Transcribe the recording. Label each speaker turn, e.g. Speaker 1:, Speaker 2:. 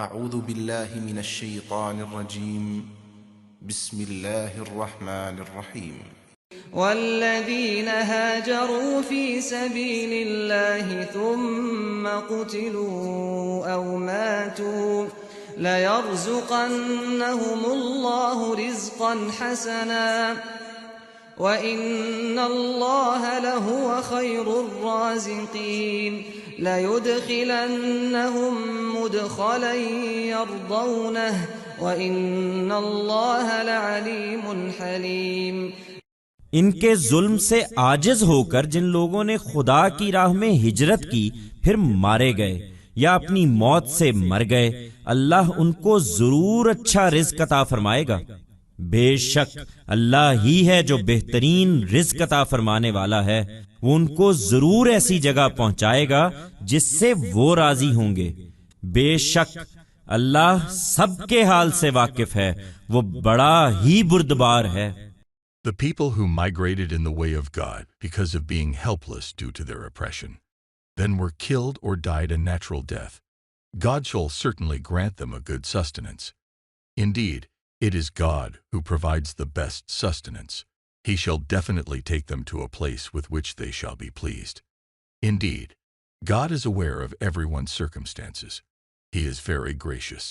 Speaker 1: اعوذ باللہ من الشیطان الرجیم بسم اللہ الرحمن الرحیم
Speaker 2: والذين هاجروا في سبيل الله ثم قتلوا أو ماتوا ليرزقنهم الله رزقا حسنا وإن الله لهو خير الرازقين ليدخلنهم مدخلا يرضونه وإن الله لعليم حليم۔
Speaker 3: ان کے ظلم سے عاجز ہو کر جن لوگوں نے خدا کی راہ میں ہجرت کی پھر مارے گئے یا اپنی موت سے مر گئے، اللہ ان کو ضرور اچھا رزق عطا فرمائے گا۔ بے شک اللہ ہی ہے جو بہترین رزق عطا فرمانے والا ہے، وہ ان کو ضرور ایسی جگہ پہنچائے گا جس سے وہ راضی ہوں گے۔ بے شک اللہ سب کے حال سے واقف ہے، وہ بڑا ہی بردبار ہے۔
Speaker 4: The people who migrated in the way of God because of being helpless due to their oppression, then were killed or died a natural death, God shall certainly grant them a good sustenance. Indeed, it is God who provides the best sustenance. He shall definitely take them to a place with which they shall be pleased. Indeed, God is aware of everyone's circumstances. He is very gracious.